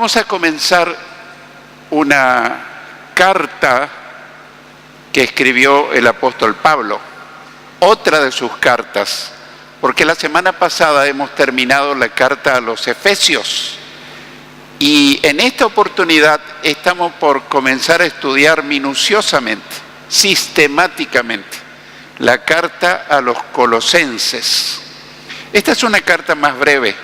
Vamos a comenzar una carta que escribió el apóstol Pablo, otra de sus cartas, porque la semana pasada hemos terminado la carta a los Efesios y en esta oportunidad estamos por comenzar a estudiar minuciosamente, sistemáticamente, la carta a los Colosenses. Esta es una carta más breve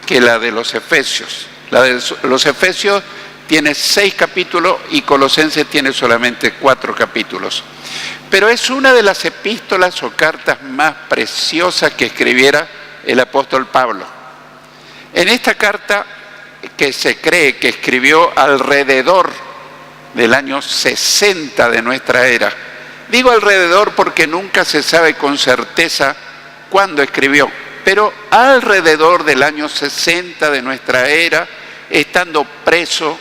que la de los Efesios. La de los Efesios tiene 6 capítulos y Colosenses tiene solamente 4 capítulos. Pero es una de las epístolas o cartas más preciosas que escribiera el apóstol Pablo. En esta carta, que se cree que escribió alrededor del año 60 de nuestra era, digo alrededor porque nunca se sabe con certeza cuándo escribió, pero alrededor del año 60 de nuestra era, estando preso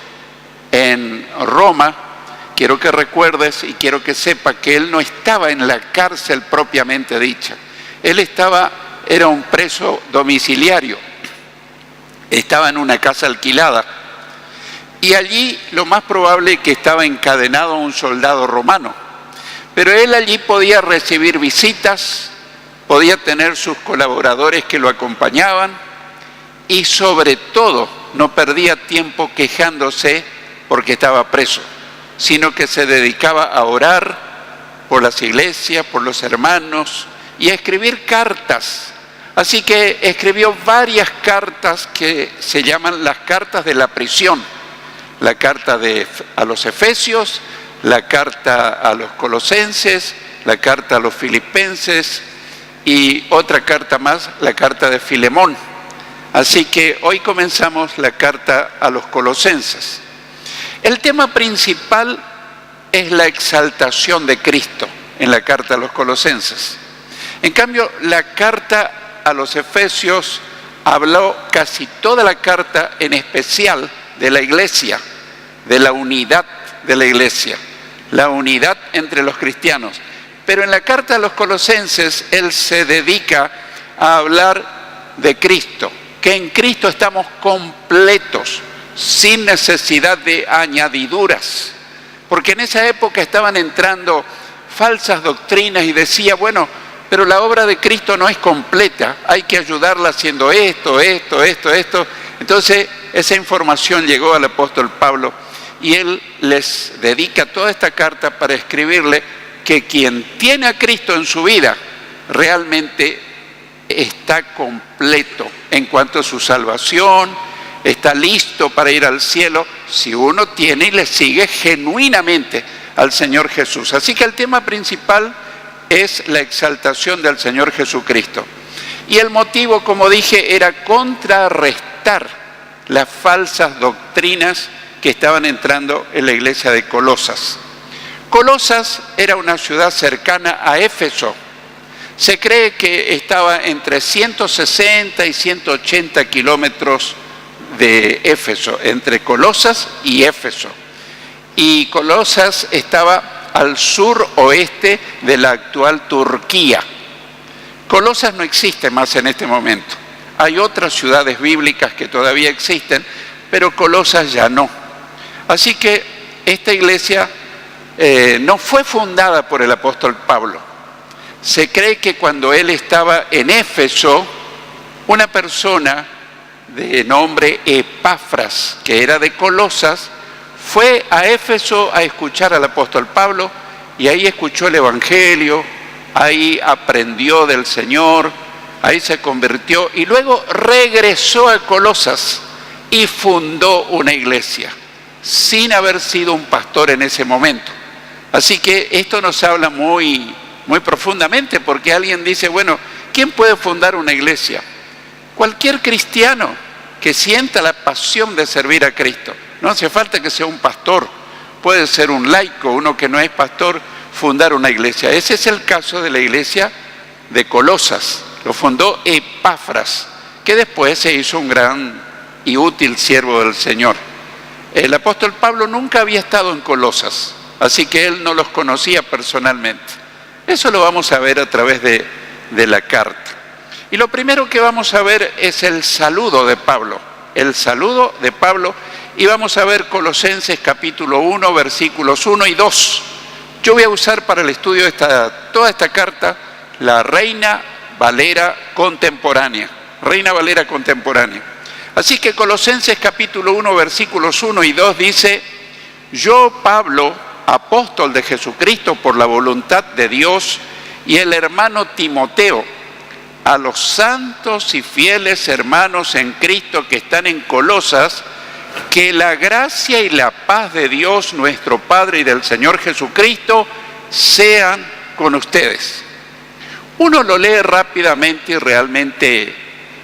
en Roma. Quiero que recuerdes y quiero que sepa que él no estaba en la cárcel propiamente dicha. Él era un preso domiciliario, estaba en una casa alquilada y allí lo más probable es que estaba encadenado a un soldado romano. Pero él allí podía recibir visitas, podía tener sus colaboradores que lo acompañaban y sobre todo no perdía tiempo quejándose porque estaba preso, sino que se dedicaba a orar por las iglesias, por los hermanos y a escribir cartas. Así que escribió varias cartas que se llaman las cartas de la prisión. La carta a los Efesios, la carta a los Colosenses, la carta a los Filipenses y otra carta más, la carta de Filemón. Así que hoy comenzamos la carta a los Colosenses. El tema principal es la exaltación de Cristo en la carta a los Colosenses. En cambio, la carta a los Efesios habló casi toda la carta en especial de la iglesia, de la unidad de la iglesia, la unidad entre los cristianos. Pero en la carta a los Colosenses, él se dedica a hablar de Cristo, que en Cristo estamos completos, sin necesidad de añadiduras. Porque en esa época estaban entrando falsas doctrinas y decía, bueno, pero la obra de Cristo no es completa, hay que ayudarla haciendo esto. Entonces, esa información llegó al apóstol Pablo y él les dedica toda esta carta para escribirle que quien tiene a Cristo en su vida realmente está completo en cuanto a su salvación, está listo para ir al cielo si uno tiene y le sigue genuinamente al Señor Jesús. Así que el tema principal es la exaltación del Señor Jesucristo. Y el motivo, como dije, era contrarrestar las falsas doctrinas que estaban entrando en la iglesia de Colosas. Colosas era una ciudad cercana a Éfeso. Se cree que estaba entre 160 y 180 kilómetros de Éfeso, entre Colosas y Éfeso. Y Colosas estaba al sur-oeste de la actual Turquía. Colosas no existe más en este momento. Hay otras ciudades bíblicas que todavía existen, pero Colosas ya no. Así que esta iglesia no fue fundada por el apóstol Pablo. Se cree que cuando él estaba en Éfeso, una persona de nombre Epafras, que era de Colosas, fue a Éfeso a escuchar al apóstol Pablo y ahí escuchó el Evangelio, ahí aprendió del Señor, ahí se convirtió y luego regresó a Colosas y fundó una iglesia, sin haber sido un pastor en ese momento. Así que esto nos habla muy profundamente, porque alguien dice, bueno, ¿quién puede fundar una iglesia? Cualquier cristiano que sienta la pasión de servir a Cristo. No hace falta que sea un pastor, puede ser un laico, uno que no es pastor, fundar una iglesia. Ese es el caso de la iglesia de Colosas. Lo fundó Epafras, que después se hizo un gran y útil siervo del Señor. El apóstol Pablo nunca había estado en Colosas, así que él no los conocía personalmente. Eso lo vamos a ver a través de la carta. Y Y lo primero que vamos a ver es el saludo de Pablo. El saludo de Pablo y vamos a ver Colosenses capítulo 1, versículos 1 y 2. Yo voy a usar para el estudio de toda esta carta la Reina Valera contemporánea. Reina Valera contemporánea. Así que Colosenses capítulo 1, versículos 1 y 2 dice: yo, Pablo, apóstol de Jesucristo por la voluntad de Dios, y el hermano Timoteo, a los santos y fieles hermanos en Cristo que están en Colosas, que la gracia y la paz de Dios nuestro Padre y del Señor Jesucristo sean con ustedes. Uno lo lee rápidamente y realmente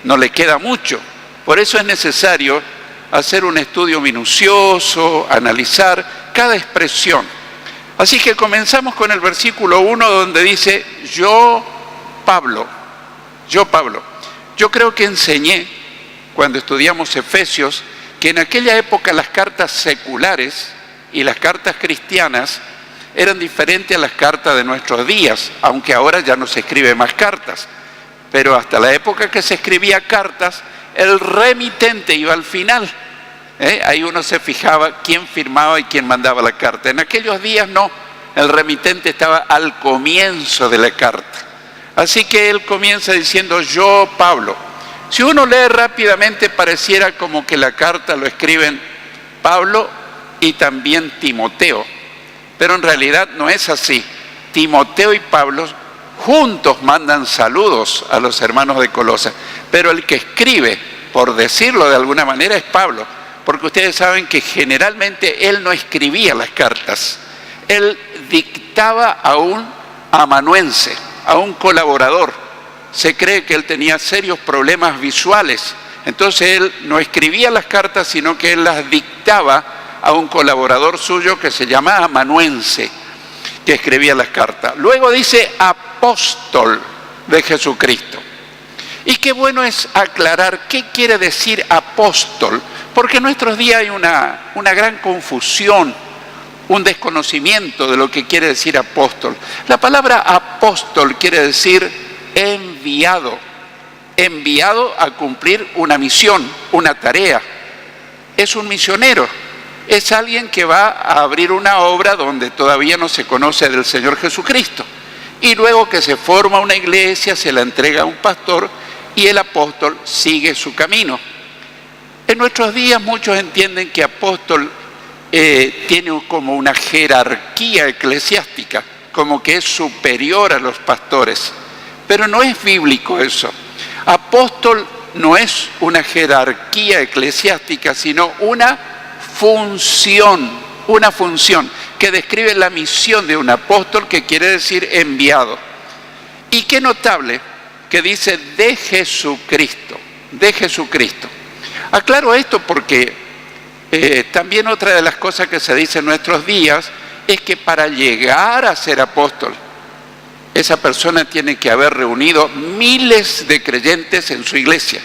no le queda mucho. Por eso es necesario hacer un estudio minucioso, analizar cada expresión. Así que comenzamos con el versículo 1 donde dice: yo, Pablo. Yo creo que enseñé cuando estudiamos Efesios que en aquella época las cartas seculares y las cartas cristianas eran diferentes a las cartas de nuestros días, aunque ahora ya no se escribe más cartas. Pero hasta la época que se escribía cartas, el remitente iba al final. Ahí uno se fijaba quién firmaba y quién mandaba la carta. En aquellos días no, el remitente estaba al comienzo de la carta. Así que él comienza diciendo: yo, Pablo. Si uno lee rápidamente pareciera como que la carta lo escriben Pablo y también Timoteo, pero en realidad no es así. Timoteo y Pablo juntos mandan saludos a los hermanos de Colosas, pero el que escribe, por decirlo de alguna manera, es Pablo, porque ustedes saben que generalmente él no escribía las cartas, él dictaba a un amanuense, a un colaborador. Se cree que él tenía serios problemas visuales, entonces él no escribía las cartas, sino que él las dictaba a un colaborador suyo que se llama amanuense, que escribía las cartas. Luego dice apóstol de Jesucristo. Y qué bueno es aclarar qué quiere decir apóstol, porque en nuestros días hay una gran confusión, un desconocimiento de lo que quiere decir apóstol. La palabra apóstol quiere decir enviado a cumplir una misión, una tarea. Es un misionero, es alguien que va a abrir una obra donde todavía no se conoce del Señor Jesucristo. Y luego que se forma una iglesia, se la entrega a un pastor y el apóstol sigue su camino. En nuestros días muchos entienden que apóstol tiene como una jerarquía eclesiástica, como que es superior a los pastores. Pero no es bíblico eso. Apóstol no es una jerarquía eclesiástica, sino una función que describe la misión de un apóstol, que quiere decir enviado. Y qué notable que dice de Jesucristo. Aclaro esto porque también otra de las cosas que se dice en nuestros días es que para llegar a ser apóstol, esa persona tiene que haber reunido miles de creyentes en su iglesia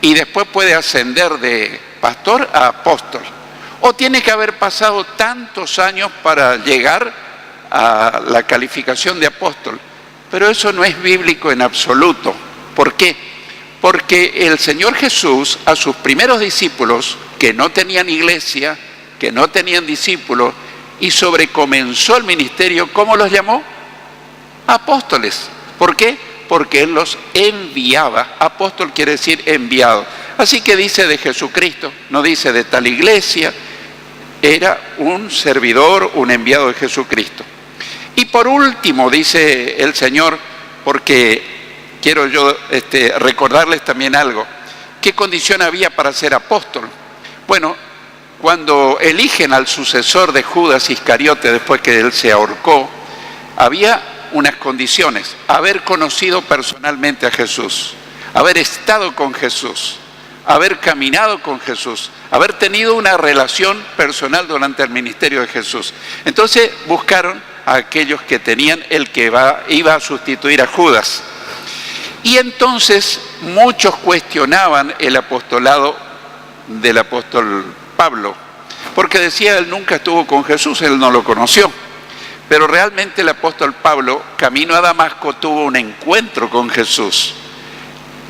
y después puede ascender de pastor a apóstol. O tiene que haber pasado tantos años para llegar a la calificación de apóstol. Pero eso no es bíblico en absoluto. ¿Por qué? Porque el Señor Jesús a sus primeros discípulos, que no tenían iglesia, que no tenían discípulos, y sobrecomenzó el ministerio, ¿cómo los llamó? Apóstoles. ¿Por qué? Porque Él los enviaba. Apóstol quiere decir enviado. Así que dice de Jesucristo, no dice de tal iglesia. Era un servidor, un enviado de Jesucristo. Y por último dice el Señor, porque quiero yo recordarles también algo. ¿Qué condición había para ser apóstol? Bueno, cuando eligen al sucesor de Judas Iscariote después que él se ahorcó, había unas condiciones: haber conocido personalmente a Jesús, haber estado con Jesús, haber caminado con Jesús, haber tenido una relación personal durante el ministerio de Jesús. Entonces buscaron a aquellos que tenían el que iba a sustituir a Judas. Y entonces muchos cuestionaban el apostolado del apóstol Pablo, porque decía, él nunca estuvo con Jesús, él no lo conoció. Pero realmente el apóstol Pablo, camino a Damasco, tuvo un encuentro con Jesús.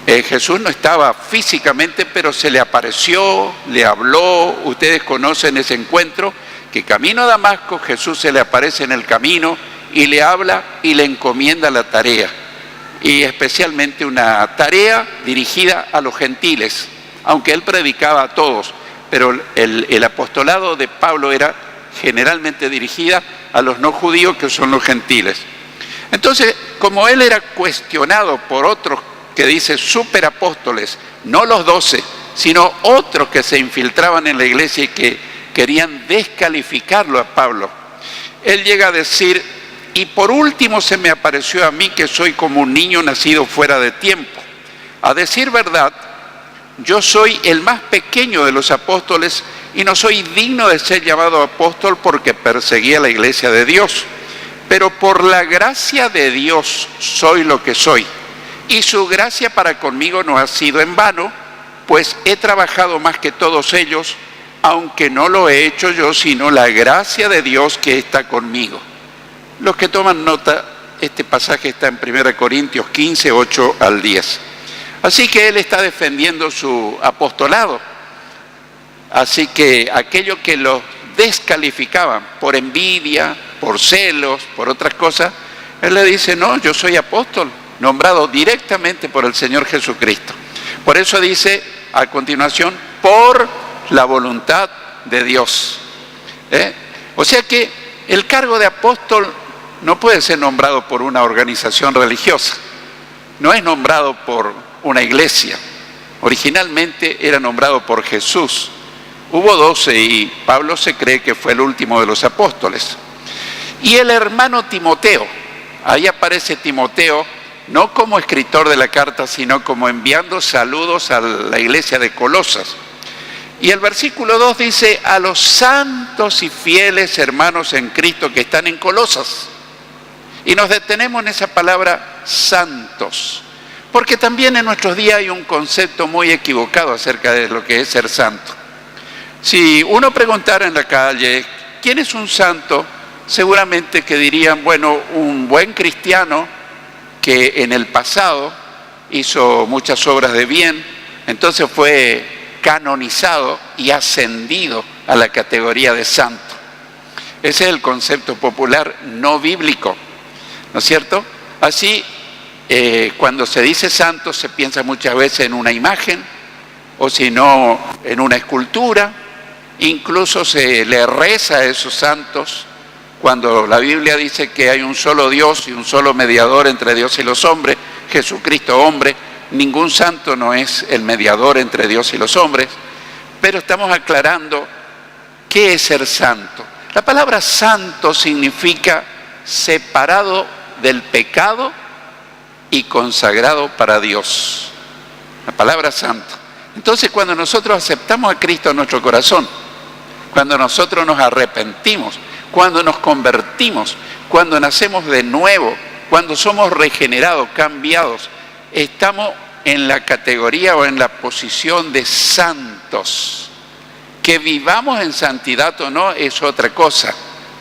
Jesús no estaba físicamente, pero se le apareció, le habló. Ustedes conocen ese encuentro, que camino a Damasco, Jesús se le aparece en el camino y le habla y le encomienda la tarea. Y especialmente una tarea dirigida a los gentiles, aunque él predicaba a todos, pero el apostolado de Pablo era generalmente dirigida a los no judíos, que son los gentiles. Entonces, como él era cuestionado por otros que dice superapóstoles, no los 12, sino otros que se infiltraban en la iglesia y que querían descalificarlo a Pablo, él llega a decir: y por último se me apareció a mí, que soy como un niño nacido fuera de tiempo. A decir verdad, yo soy el más pequeño de los apóstoles y no soy digno de ser llamado apóstol, porque perseguía la iglesia de Dios. Pero por la gracia de Dios soy lo que soy. Y su gracia para conmigo no ha sido en vano, pues he trabajado más que todos ellos, aunque no lo he hecho yo, sino la gracia de Dios que está conmigo. Los que toman nota, este pasaje está en 1 Corintios 15, 8 al 10. Así que él está defendiendo su apostolado. Así que aquellos que lo descalificaban por envidia, por celos, por otras cosas, él le dice: no, yo soy apóstol, nombrado directamente por el Señor Jesucristo. Por eso dice a continuación: por la voluntad de Dios. O sea que el cargo de apóstol no puede ser nombrado por una organización religiosa, no es nombrado por una iglesia. Originalmente era nombrado por Jesús. Hubo 12 y Pablo se cree que fue el último de los apóstoles. Y el hermano Timoteo, ahí aparece Timoteo, no como escritor de la carta, sino como enviando saludos a la iglesia de Colosas. Y el versículo 2 dice: a los santos y fieles hermanos en Cristo que están en Colosas. Y nos detenemos en esa palabra santos, porque también en nuestros días hay un concepto muy equivocado acerca de lo que es ser santo. Si uno preguntara en la calle ¿quién es un santo?, seguramente que dirían: bueno, un buen cristiano que en el pasado hizo muchas obras de bien, entonces fue canonizado y ascendido a la categoría de santo. Ese es el concepto popular no bíblico, ¿no es cierto? Así, cuando se dice santo se piensa muchas veces en una imagen, o si no en una escultura. Incluso se le reza a esos santos, cuando la Biblia dice que hay un solo Dios y un solo mediador entre Dios y los hombres, Jesucristo hombre. Ningún santo no es el mediador entre Dios y los hombres, pero estamos aclarando qué es ser santo. La palabra santo significa separado del pecado y consagrado para Dios. La palabra santo. Entonces, cuando nosotros aceptamos a Cristo en nuestro corazón, cuando nosotros nos arrepentimos, cuando nos convertimos, cuando nacemos de nuevo, cuando somos regenerados, cambiados, estamos en la categoría o en la posición de santos. Que vivamos en santidad o no es otra cosa,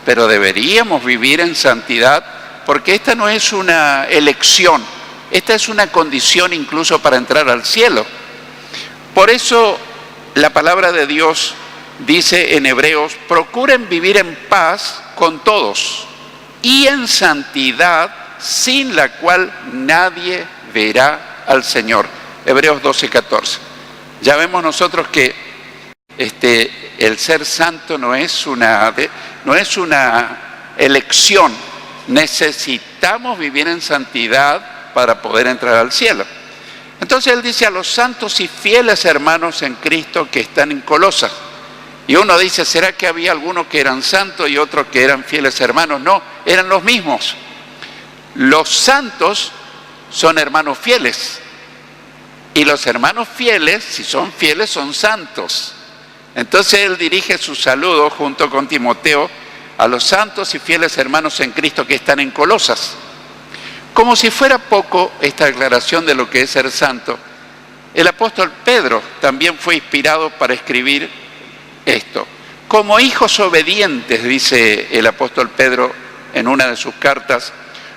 pero deberíamos vivir en santidad, porque esta no es una elección, esta es una condición incluso para entrar al cielo. Por eso la palabra de Dios dice en Hebreos: procuren vivir en paz con todos y en santidad, sin la cual nadie verá al Señor. Hebreos 12:14. Ya vemos nosotros que el ser santo no es una elección. Necesitamos vivir en santidad para poder entrar al cielo. Entonces él dice: a los santos y fieles hermanos en Cristo que están en Colosas. Y uno dice: ¿será que había algunos que eran santos y otros que eran fieles hermanos? No, eran los mismos. Los santos son hermanos fieles. Y los hermanos fieles, si son fieles, son santos. Entonces él dirige su saludo junto con Timoteo a los santos y fieles hermanos en Cristo que están en Colosas. Como si fuera poco esta aclaración de lo que es ser santo, el apóstol Pedro también fue inspirado para escribir esto. Como hijos obedientes, dice el apóstol Pedro en una de sus cartas,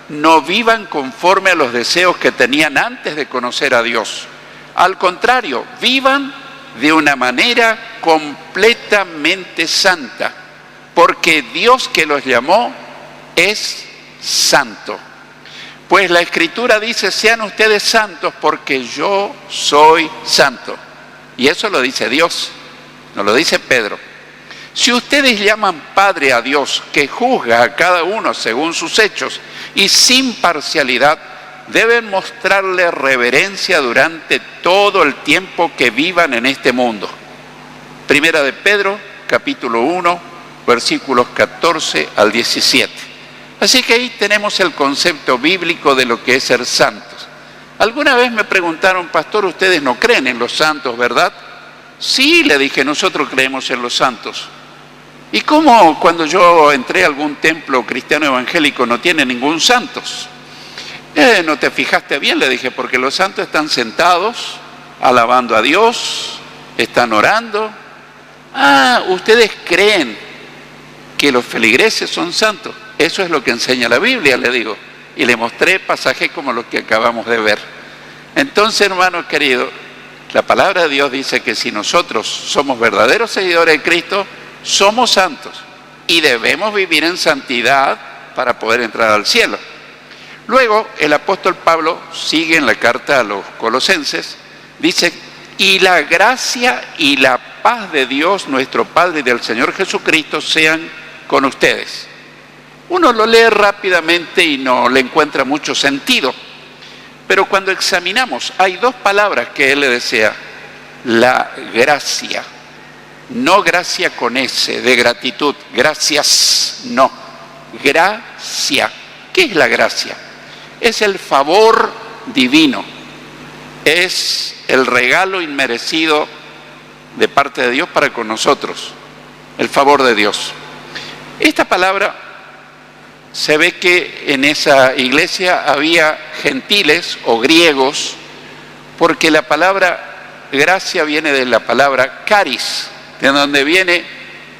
no vivan conforme a los deseos que tenían antes de conocer a Dios. Al contrario, vivan de una manera completamente santa, porque Dios que los llamó es santo. Pues la Escritura dice, sean ustedes santos porque yo soy santo. Y eso lo dice Dios, no lo dice Pedro. Si ustedes llaman Padre a Dios, que juzga a cada uno según sus hechos y sin parcialidad, deben mostrarle reverencia durante todo el tiempo que vivan en este mundo. Primera de Pedro, capítulo 1, versículos 14 al 17. Así que ahí tenemos el concepto bíblico de lo que es ser santos. Alguna vez me preguntaron, pastor, ustedes no creen en los santos, ¿verdad? Sí, le dije, nosotros creemos en los santos. ¿Y cómo cuando yo entré a algún templo cristiano evangélico no tiene ningún santos? No te fijaste bien, le dije, porque los santos están sentados, alabando a Dios, están orando. Ah, ustedes creen que los feligreses son santos. Eso es lo que enseña la Biblia, le digo. Y le mostré pasajes como los que acabamos de ver. Entonces, hermanos queridos, la palabra de Dios dice que si nosotros somos verdaderos seguidores de Cristo, somos santos y debemos vivir en santidad para poder entrar al cielo. Luego, el apóstol Pablo sigue en la carta a los Colosenses, dice, y la gracia y la paz de Dios, nuestro Padre y del Señor Jesucristo, sean con ustedes. Uno lo lee rápidamente y no le encuentra mucho sentido, pero cuando examinamos, hay dos palabras que él le desea: la gracia, no gracia con S, de gratitud, gracias, no, gracia. ¿Qué es la gracia? Es el favor divino, es el regalo inmerecido de parte de Dios para con nosotros, el favor de Dios. Esta palabra, se ve que en esa iglesia había gentiles o griegos, porque la palabra gracia viene de la palabra caris, de donde viene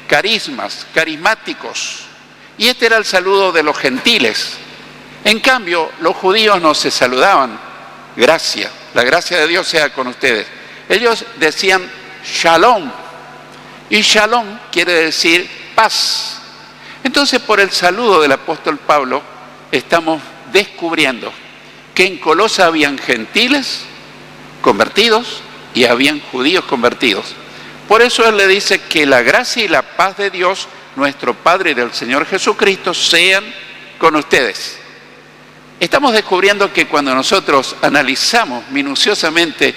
carismas, carismáticos, y este era el saludo de los gentiles. En cambio, los judíos no se saludaban, gracia, la gracia de Dios sea con ustedes. Ellos decían shalom, y shalom quiere decir paz. Entonces, por el saludo del apóstol Pablo, estamos descubriendo que en Colosa habían gentiles convertidos y habían judíos convertidos. Por eso él le dice que la gracia y la paz de Dios, nuestro Padre y del Señor Jesucristo, sean con ustedes. Estamos descubriendo que cuando nosotros analizamos minuciosamente,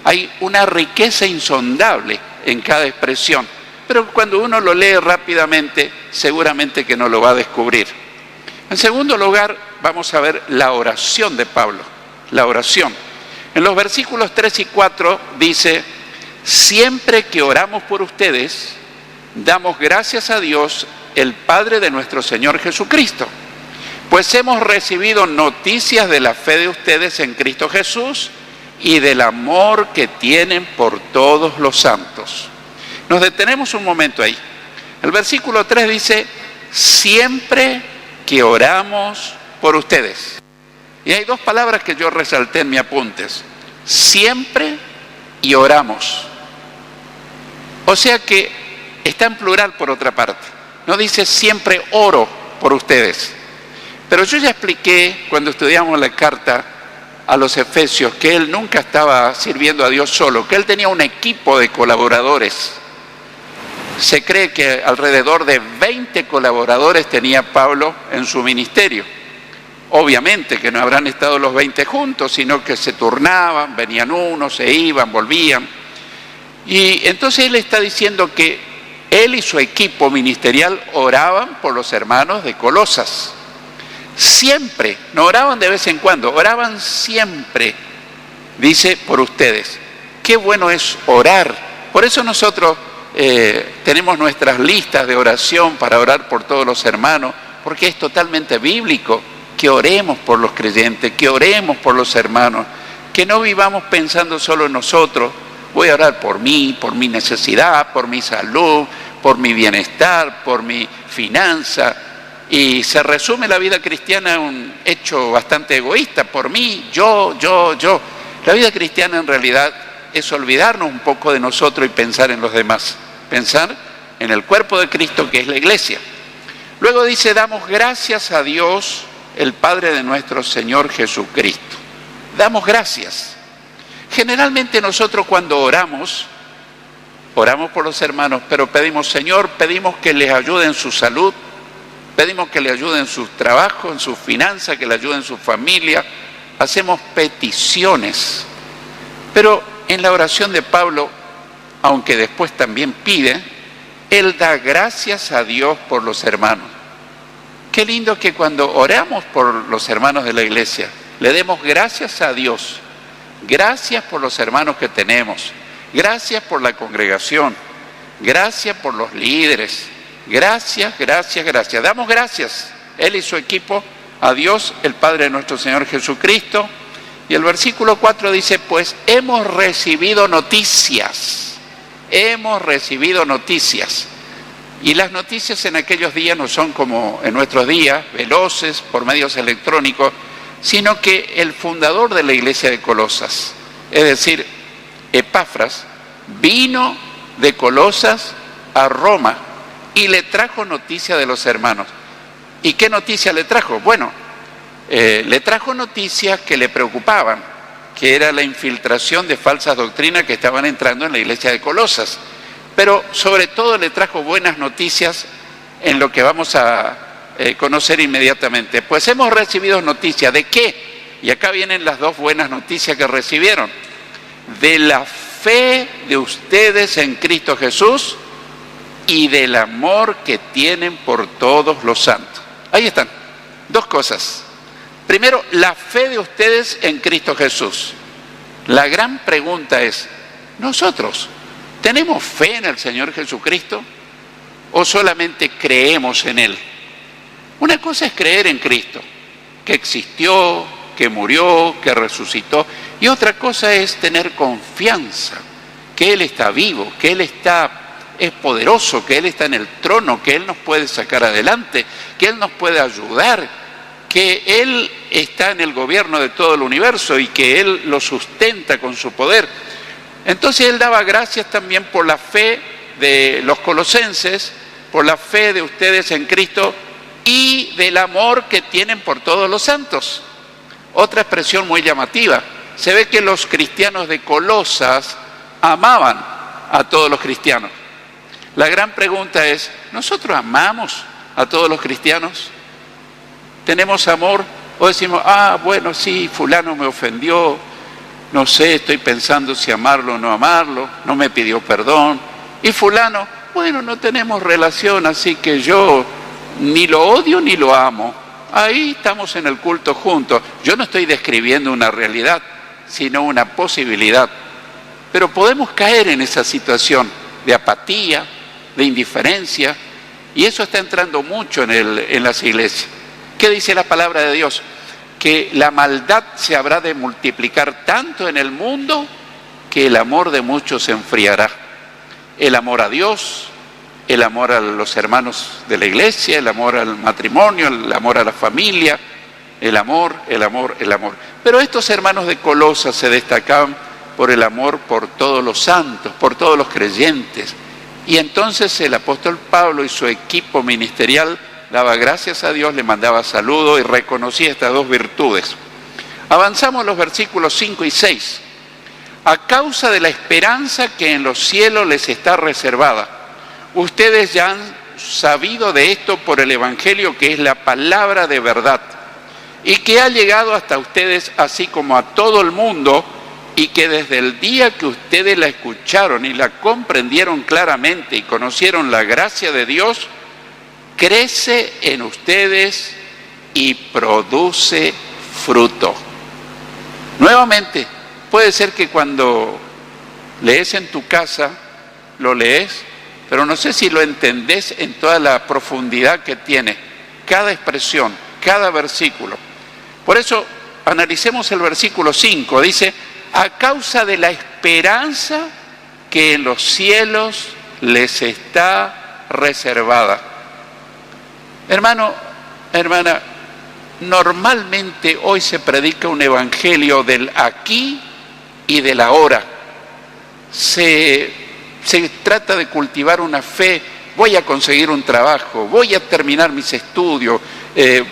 hay una riqueza insondable en cada expresión. Pero cuando uno lo lee rápidamente, seguramente que no lo va a descubrir. En segundo lugar, vamos a ver la oración de Pablo, la oración. En los versículos 3 y 4 dice, siempre que oramos por ustedes, damos gracias a Dios, el Padre de nuestro Señor Jesucristo, pues hemos recibido noticias de la fe de ustedes en Cristo Jesús y del amor que tienen por todos los santos. Nos detenemos un momento ahí. El versículo 3 dice, siempre que oramos por ustedes. Y hay dos palabras que yo resalté en mis apuntes. Siempre y oramos. O sea que está en plural por otra parte. No dice siempre oro por ustedes. Pero yo ya expliqué cuando estudiamos la carta a los Efesios que él nunca estaba sirviendo a Dios solo, que él tenía un equipo de colaboradores. Se cree que alrededor de 20 colaboradores tenía Pablo en su ministerio. Obviamente que no habrán estado los 20 juntos, sino que se turnaban, venían unos, se iban, volvían. Y entonces él está diciendo que él y su equipo ministerial oraban por los hermanos de Colosas. Siempre, no oraban de vez en cuando, oraban siempre, dice, por ustedes. Qué bueno es orar. Por eso nosotros tenemos nuestras listas de oración para orar por todos los hermanos, porque es totalmente bíblico que oremos por los creyentes, que oremos por los hermanos, que no vivamos pensando solo en nosotros. Voy a orar por mí, por mi necesidad, por mi salud, por mi bienestar, por mi finanza. Y se resume la vida cristiana en un hecho bastante egoísta, por mí, yo. La vida cristiana en realidad es olvidarnos un poco de nosotros y pensar en los demás, pensar en el cuerpo de Cristo que es la iglesia. Luego dice, damos gracias a Dios, el Padre de nuestro Señor Jesucristo. Damos gracias. Generalmente nosotros cuando oramos por los hermanos, pero pedimos, Señor, pedimos que les ayude en su salud, pedimos que le ayude en sus trabajos, en sus finanzas, que le ayude en su familia. Hacemos peticiones. Pero en la oración de Pablo, aunque después también pide, él da gracias a Dios por los hermanos. Qué lindo que cuando oramos por los hermanos de la iglesia, le demos gracias a Dios. Gracias por los hermanos que tenemos. Gracias por la congregación. Gracias por los líderes. Gracias, gracias, gracias. Damos gracias, él y su equipo, a Dios, el Padre de nuestro Señor Jesucristo. Y el versículo 4 dice, pues hemos recibido noticias. Hemos recibido noticias. Y las noticias en aquellos días no son como en nuestros días, veloces, por medios electrónicos, sino que el fundador de la iglesia de Colosas, es decir, Epafras, vino de Colosas a Roma y le trajo noticia de los hermanos. ¿Y qué noticia le trajo? Bueno, le trajo noticias que le preocupaban, que era la infiltración de falsas doctrinas que estaban entrando en la iglesia de Colosas. Pero sobre todo le trajo buenas noticias en lo que vamos a conocer inmediatamente. Pues hemos recibido noticias. ¿De qué? Y acá vienen las dos buenas noticias que recibieron. De la fe de ustedes en Cristo Jesús y del amor que tienen por todos los santos. Ahí están, dos cosas. Primero, la fe de ustedes en Cristo Jesús. La gran pregunta es, ¿nosotros tenemos fe en el Señor Jesucristo o solamente creemos en Él? Una cosa es creer en Cristo, que existió, que murió, que resucitó, y otra cosa es tener confianza, que Él está vivo, que Él es poderoso, que Él está en el trono, que Él nos puede sacar adelante, que Él nos puede ayudar, que Él está en el gobierno de todo el universo y que Él lo sustenta con su poder. Entonces él daba gracias también por la fe de los colosenses, por la fe de ustedes en Cristo y del amor que tienen por todos los santos. Otra expresión muy llamativa. Se ve que los cristianos de Colosas amaban a todos los cristianos. La gran pregunta es, ¿nosotros amamos a todos los cristianos? ¿Tenemos amor? O decimos, bueno, sí, fulano me ofendió, no sé, estoy pensando si amarlo o no amarlo, no me pidió perdón. Y fulano, bueno, no tenemos relación, así que yo ni lo odio ni lo amo. Ahí estamos en el culto juntos. Yo no estoy describiendo una realidad, sino una posibilidad. Pero podemos caer en esa situación de apatía, de indiferencia, y eso está entrando mucho en las iglesias. ¿Qué dice la palabra de Dios? Que la maldad se habrá de multiplicar tanto en el mundo que el amor de muchos se enfriará. El amor a Dios, el amor a los hermanos de la iglesia, el amor al matrimonio, el amor a la familia, el amor. Pero estos hermanos de Colosas se destacaban por el amor por todos los santos, por todos los creyentes. Y entonces el apóstol Pablo y su equipo ministerial daba gracias a Dios, le mandaba saludos y reconocía estas dos virtudes. Avanzamos los versículos 5 y 6. A causa de la esperanza que en los cielos les está reservada, ustedes ya han sabido de esto por el Evangelio, que es la palabra de verdad, y que ha llegado hasta ustedes así como a todo el mundo, y que desde el día que ustedes la escucharon y la comprendieron claramente y conocieron la gracia de Dios, crece en ustedes y produce fruto. Nuevamente, puede ser que cuando lees en tu casa, lo lees, pero no sé si lo entendés en toda la profundidad que tiene cada expresión, cada versículo. Por eso, analicemos el versículo 5, dice, a causa de la esperanza que en los cielos les está reservada. Hermano, hermana, normalmente hoy se predica un evangelio del aquí y del ahora. se trata de cultivar una fe, voy a conseguir un trabajo, voy a terminar mis estudios,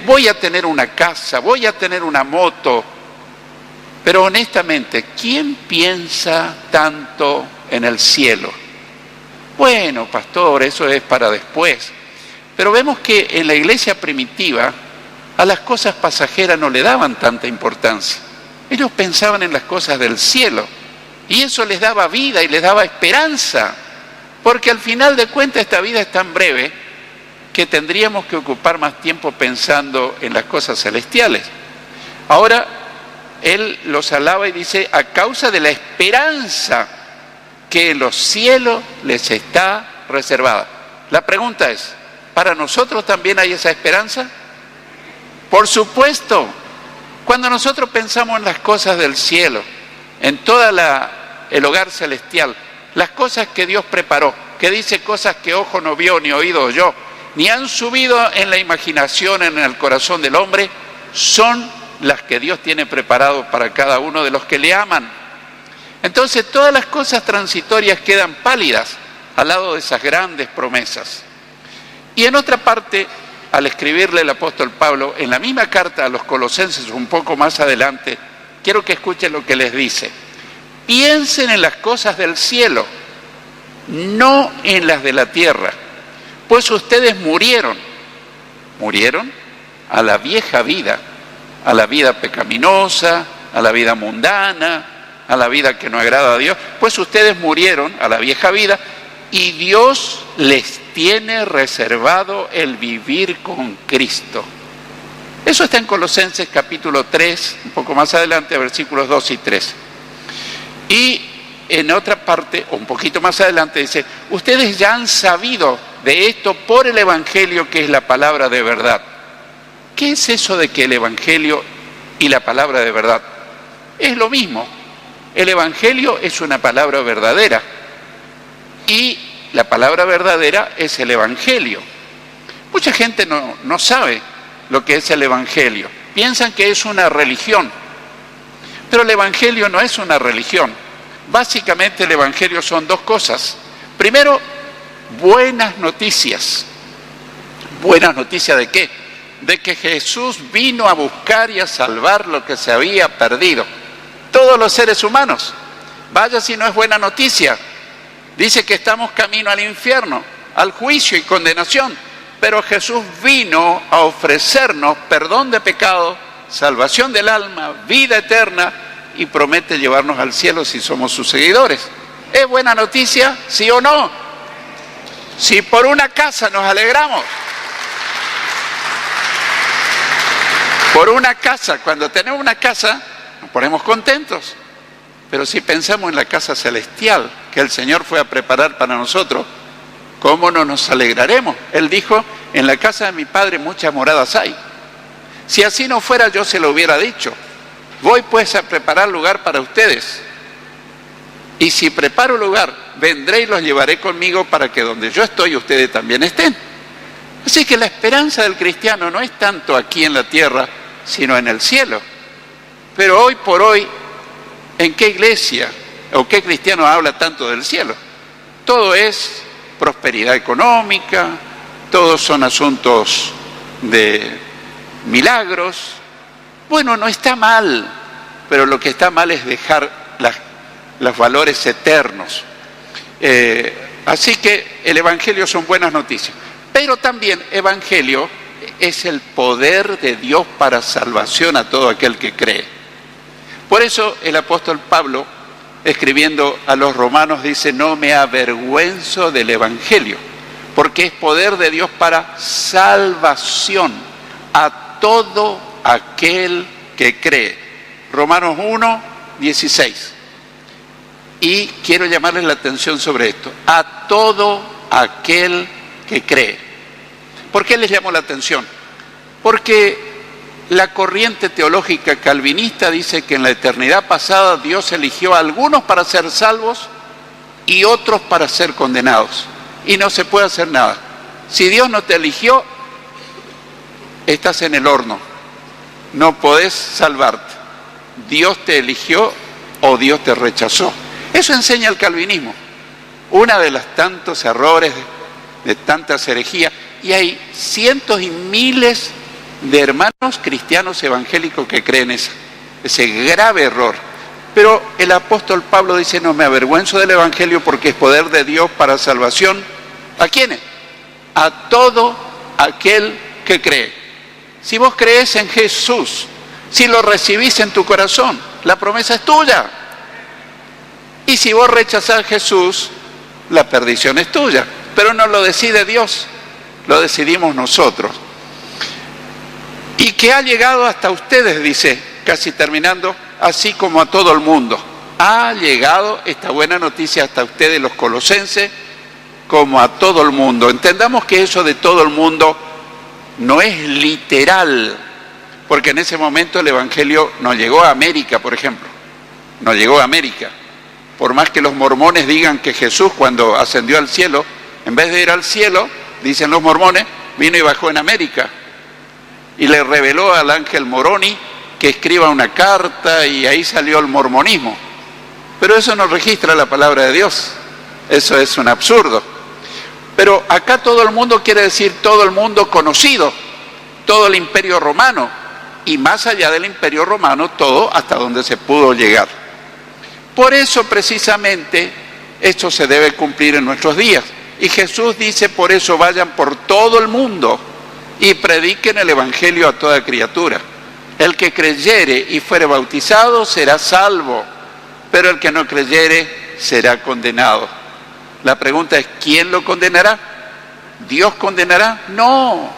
voy a tener una casa, voy a tener una moto. Pero honestamente, ¿quién piensa tanto en el cielo? Bueno, pastor, eso es para después. Pero vemos que en la iglesia primitiva a las cosas pasajeras no le daban tanta importancia. Ellos pensaban en las cosas del cielo y eso les daba vida y les daba esperanza, porque al final de cuentas esta vida es tan breve que tendríamos que ocupar más tiempo pensando en las cosas celestiales. Ahora, él los alaba y dice, a causa de la esperanza que en los cielos les está reservada. La pregunta es, ¿para nosotros también hay esa esperanza? Por supuesto. Cuando nosotros pensamos en las cosas del cielo, en todo el hogar celestial, las cosas que Dios preparó, que dice cosas que ojo no vio, ni oído oyó, ni han subido en la imaginación, en el corazón del hombre, son las que Dios tiene preparado para cada uno de los que le aman. Entonces todas las cosas transitorias quedan pálidas al lado de esas grandes promesas. Y en otra parte, al escribirle el apóstol Pablo, en la misma carta a los Colosenses, un poco más adelante, quiero que escuchen lo que les dice. Piensen en las cosas del cielo, no en las de la tierra, pues ustedes murieron a la vieja vida, a la vida pecaminosa, a la vida mundana, a la vida que no agrada a Dios, pues ustedes murieron a la vieja vida y Dios les tiene reservado el vivir con Cristo. Eso está en Colosenses capítulo 3, un poco más adelante, versículos 2 y 3. Y en otra parte, o un poquito más adelante, dice, ustedes ya han sabido de esto por el Evangelio, que es la palabra de verdad. ¿Qué es eso de que el Evangelio y la palabra de verdad? Es lo mismo. El Evangelio es una palabra verdadera y la palabra verdadera es el Evangelio. Mucha gente no sabe lo que es el Evangelio. Piensan que es una religión, pero el Evangelio no es una religión. Básicamente el Evangelio son dos cosas. Primero, buenas noticias. ¿Buenas noticias de qué? De que Jesús vino a buscar y a salvar lo que se había perdido. Todos los seres humanos. Vaya si no es buena noticia. Dice que estamos camino al infierno, al juicio y condenación. Pero Jesús vino a ofrecernos perdón de pecado, salvación del alma, vida eterna y promete llevarnos al cielo si somos sus seguidores. ¿Es buena noticia? ¿Sí o no? Si por una casa nos alegramos. Por una casa, cuando tenemos una casa, nos ponemos contentos. Pero si pensamos en la casa celestial que el Señor fue a preparar para nosotros, ¿cómo no nos alegraremos? Él dijo, en la casa de mi Padre muchas moradas hay. Si así no fuera, yo se lo hubiera dicho. Voy pues a preparar lugar para ustedes. Y si preparo lugar, vendré y los llevaré conmigo para que donde yo estoy, ustedes también estén. Así que la esperanza del cristiano no es tanto aquí en la tierra, sino en el cielo. Pero hoy por hoy, ¿en qué iglesia o qué cristiano habla tanto del cielo? Todo es prosperidad económica, todos son asuntos de milagros. Bueno, no está mal, pero lo que está mal es dejar los valores eternos. Así que el Evangelio son buenas noticias. Pero también Evangelio es el poder de Dios para salvación a todo aquel que cree. Por eso el apóstol Pablo, escribiendo a los romanos, dice, no me avergüenzo del Evangelio, porque es poder de Dios para salvación a todo aquel que cree. Romanos 1, 16. Y quiero llamarles la atención sobre esto. A todo aquel que cree. ¿Por qué les llamo la atención? Porque la corriente teológica calvinista dice que en la eternidad pasada Dios eligió a algunos para ser salvos y otros para ser condenados. Y no se puede hacer nada. Si Dios no te eligió, estás en el horno. No podés salvarte. Dios te eligió o Dios te rechazó. Eso enseña el calvinismo. Una de los tantos errores, de tantas herejías, y hay cientos y miles de hermanos cristianos evangélicos que creen ese grave error. Pero el apóstol Pablo dice, no me avergüenzo del evangelio porque es poder de Dios para salvación. ¿A quiénes? A todo aquel que cree. Si vos crees en Jesús, si lo recibís en tu corazón, la promesa es tuya. Y si vos rechazás a Jesús, la perdición es tuya. Pero no lo decide Dios, lo decidimos nosotros. Y que ha llegado hasta ustedes, dice, casi terminando, así como a todo el mundo. Ha llegado esta buena noticia hasta ustedes, los colosenses, como a todo el mundo. Entendamos que eso de todo el mundo no es literal, porque en ese momento el Evangelio no llegó a América, por ejemplo. No llegó a América. Por más que los mormones digan que Jesús, cuando ascendió al cielo, en vez de ir al cielo, dicen los mormones, vino y bajó en América. Y le reveló al ángel Moroni que escriba una carta, y ahí salió el mormonismo. Pero eso no registra la palabra de Dios. Eso es un absurdo. Pero acá todo el mundo quiere decir todo el mundo conocido, todo el imperio romano, y más allá del imperio romano, todo hasta donde se pudo llegar. Por eso precisamente esto se debe cumplir en nuestros días. Y Jesús dice, por eso vayan por todo el mundo y prediquen el evangelio a toda criatura. El que creyere y fuere bautizado será salvo, pero el que no creyere será condenado. La pregunta es, ¿quién lo condenará? ¿Dios condenará? No.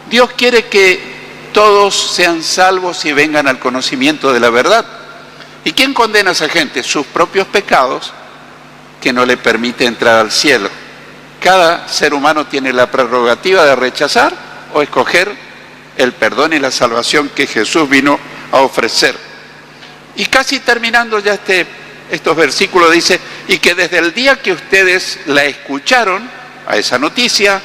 Dios quiere que todos sean salvos y vengan al conocimiento de la verdad. ¿Y quién condena a esa gente? Sus propios pecados, que no le permite entrar al cielo. Cada ser humano tiene la prerrogativa de rechazar o escoger el perdón y la salvación que Jesús vino a ofrecer. Y casi terminando ya estos versículos dice, y que desde el día que ustedes la escucharon, a esa noticia,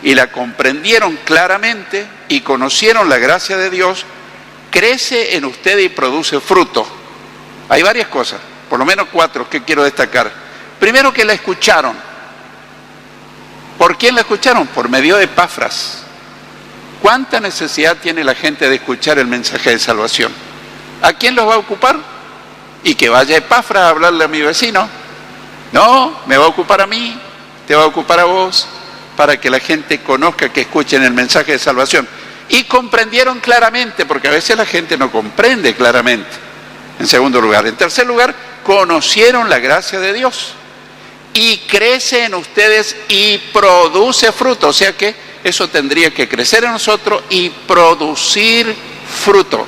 y la comprendieron claramente y conocieron la gracia de Dios, crece en ustedes y produce fruto. Hay varias cosas, por lo menos 4 que quiero destacar. Primero, que la escucharon. ¿Por quién la escucharon? Por medio de Epafras. ¿Cuánta necesidad tiene la gente de escuchar el mensaje de salvación? ¿A quién los va a ocupar? Y que vaya Epafras a hablarle a mi vecino. No, me va a ocupar a mí, te va a ocupar a vos, para que la gente conozca, que escuchen el mensaje de salvación. Y comprendieron claramente, porque a veces la gente no comprende claramente. En segundo lugar. En tercer lugar, conocieron la gracia de Dios. Y crece en ustedes y produce fruto. O sea que eso tendría que crecer en nosotros y producir fruto.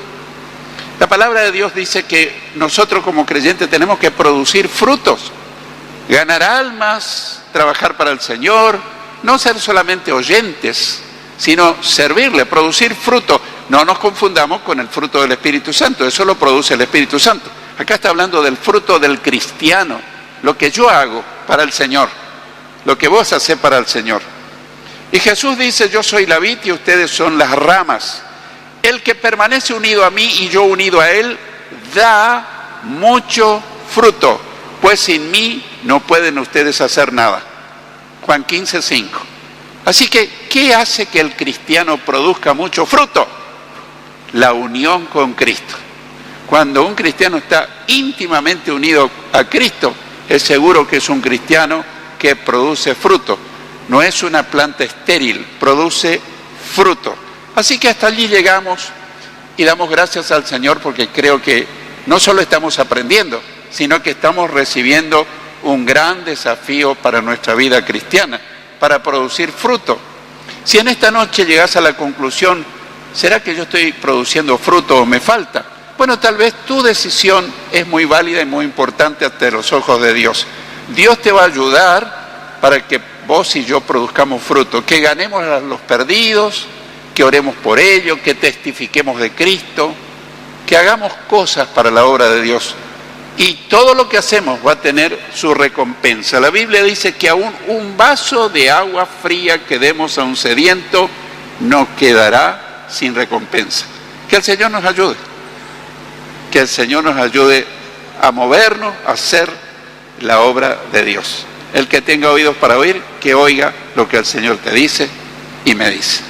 La palabra de Dios dice que nosotros como creyentes tenemos que producir frutos. Ganar almas, trabajar para el Señor, no ser solamente oyentes, sino servirle, producir fruto. No nos confundamos con el fruto del Espíritu Santo, eso lo produce el Espíritu Santo. Acá está hablando del fruto del cristiano, lo que yo hago para el Señor, lo que vos hacés para el Señor. Y Jesús dice, yo soy la vid y ustedes son las ramas. El que permanece unido a mí y yo unido a él, da mucho fruto, pues sin mí no pueden ustedes hacer nada. Juan 15:5. Así que, ¿qué hace que el cristiano produzca mucho fruto? La unión con Cristo. Cuando un cristiano está íntimamente unido a Cristo, es seguro que es un cristiano que produce fruto. No es una planta estéril, produce fruto. Así que hasta allí llegamos y damos gracias al Señor porque creo que no solo estamos aprendiendo, sino que estamos recibiendo un gran desafío para nuestra vida cristiana, para producir fruto. Si en esta noche llegas a la conclusión, ¿será que yo estoy produciendo fruto o me falta? Bueno, tal vez tu decisión es muy válida y muy importante ante los ojos de Dios. Dios te va a ayudar para que vos y yo produzcamos fruto, que ganemos a los perdidos, que oremos por ellos, que testifiquemos de Cristo, que hagamos cosas para la obra de Dios. Y todo lo que hacemos va a tener su recompensa. La Biblia dice que aún un vaso de agua fría que demos a un sediento no quedará sin recompensa. Que el Señor nos ayude. Que el Señor nos ayude a movernos, a hacer la obra de Dios. El que tenga oídos para oír, que oiga lo que el Señor te dice y me dice.